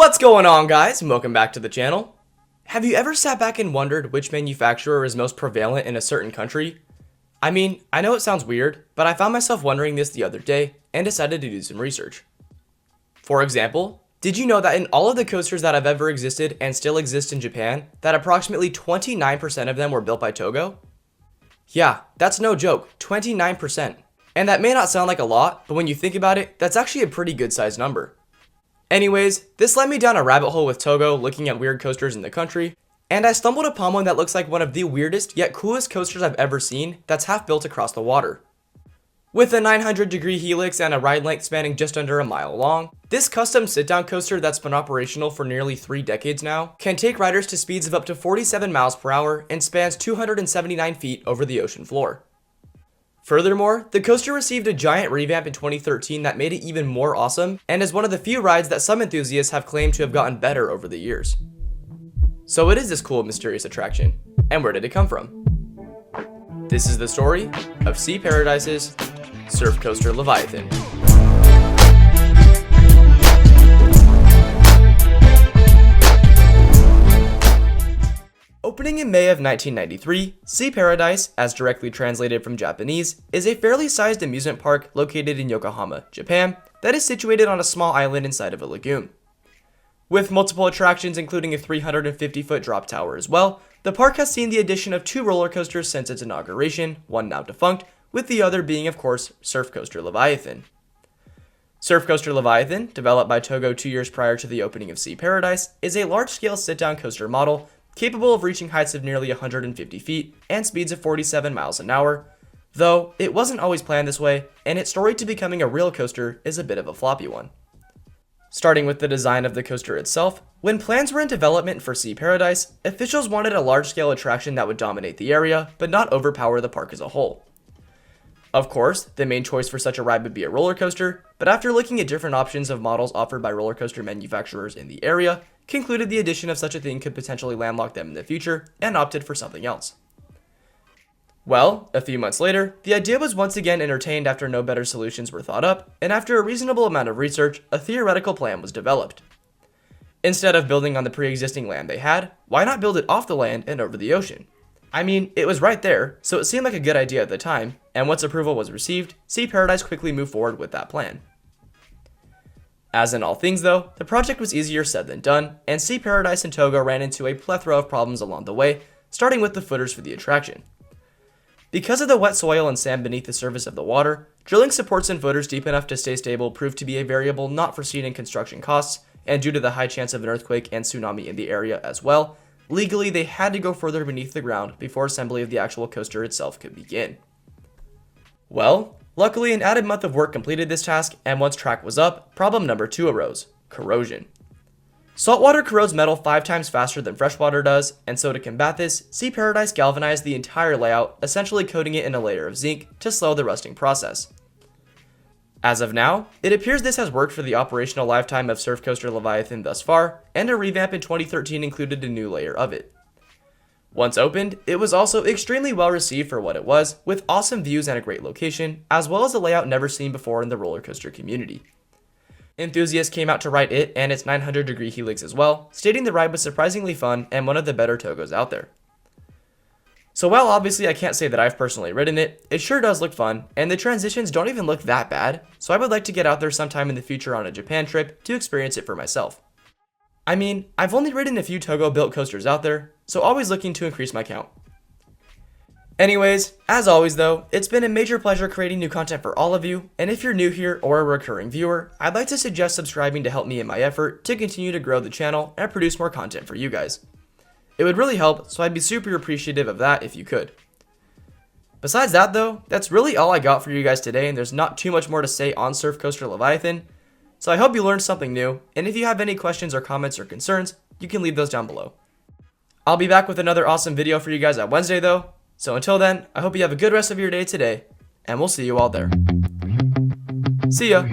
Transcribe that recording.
What's going on, guys, and welcome back to the channel. Have you ever sat back and wondered which manufacturer is most prevalent in a certain country? I mean, I know it sounds weird, but I found myself wondering this the other day and decided to do some research. For example, did you know that in all of the coasters that have ever existed and still exist in Japan, that approximately 29% of them were built by Togo? Yeah, that's no joke, 29%. And that may not sound like a lot, but when you think about it, that's actually a pretty good sized number. Anyways, this led me down a rabbit hole with Togo looking at weird coasters in the country, and I stumbled upon one that looks like one of the weirdest yet coolest coasters I've ever seen that's half built across the water. With a 900-degree helix and a ride length spanning just under a mile long, this custom sit-down coaster that's been operational for nearly 3 decades now can take riders to speeds of up to 47 miles per hour and spans 279 feet over the ocean floor. Furthermore, the coaster received a giant revamp in 2013 that made it even more awesome, and is one of the few rides that some enthusiasts have claimed to have gotten better over the years. So what is this cool mysterious attraction, and where did it come from? This is the story of Sea Paradise's Surf Coaster Leviathan. Opening in May of 1993, Sea Paradise, as directly translated from Japanese, is a fairly sized amusement park located in Yokohama, Japan, that is situated on a small island inside of a lagoon. With multiple attractions including a 350-foot drop tower as well, the park has seen the addition of 2 roller coasters since its inauguration, one now defunct, with the other being of course Surf Coaster Leviathan. Surf Coaster Leviathan, developed by Togo 2 years prior to the opening of Sea Paradise, is a large-scale sit-down coaster model capable of reaching heights of nearly 150 feet and speeds of 47 miles an hour, though it wasn't always planned this way, and its story to becoming a real coaster is a bit of a floppy one. Starting with the design of the coaster itself, when plans were in development for Sea Paradise, officials wanted a large-scale attraction that would dominate the area, but not overpower the park as a whole. Of course, the main choice for such a ride would be a roller coaster, but after looking at different options of models offered by roller coaster manufacturers in the area, concluded the addition of such a thing could potentially landlock them in the future, and opted for something else. Well, a few months later, the idea was once again entertained after no better solutions were thought up, and after a reasonable amount of research, a theoretical plan was developed. Instead of building on the pre-existing land they had, why not build it off the land and over the ocean? I mean, it was right there, so it seemed like a good idea at the time, and once approval was received, Sea Paradise quickly moved forward with that plan. As in all things though, the project was easier said than done, and Sea Paradise and Togo ran into a plethora of problems along the way, starting with the footers for the attraction. Because of the wet soil and sand beneath the surface of the water, drilling supports and footers deep enough to stay stable proved to be a variable not foreseen in construction costs, and due to the high chance of an earthquake and tsunami in the area as well, legally they had to go further beneath the ground before assembly of the actual coaster itself could begin. Well, luckily an added month of work completed this task, and once track was up, problem number 2 arose: corrosion. Saltwater corrodes metal 5 times faster than freshwater does, and so to combat this, Sea Paradise galvanized the entire layout, essentially coating it in a layer of zinc to slow the rusting process. As of now, it appears this has worked for the operational lifetime of Surf Coaster Leviathan thus far, and a revamp in 2013 included a new layer of it. Once opened, it was also extremely well received for what it was, with awesome views and a great location, as well as a layout never seen before in the roller coaster community. Enthusiasts came out to ride it and its 900-degree helix as well, stating the ride was surprisingly fun and one of the better Togos out there. So while obviously I can't say that I've personally ridden it, it sure does look fun, and the transitions don't even look that bad, so I would like to get out there sometime in the future on a Japan trip to experience it for myself. I mean, I've only ridden a few Togo-built coasters out there, so always looking to increase my count. Anyways, as always though, it's been a major pleasure creating new content for all of you, and if you're new here or a recurring viewer, I'd like to suggest subscribing to help me in my effort to continue to grow the channel and produce more content for you guys. It would really help, so I'd be super appreciative of that if you could. Besides that though, that's really all I got for you guys today, and there's not too much more to say on Surf Coaster Leviathan, so I hope you learned something new, and if you have any questions or comments or concerns, you can leave those down below. I'll be back with another awesome video for you guys on Wednesday though, so until then, I hope you have a good rest of your day today, and we'll see you all there. See ya!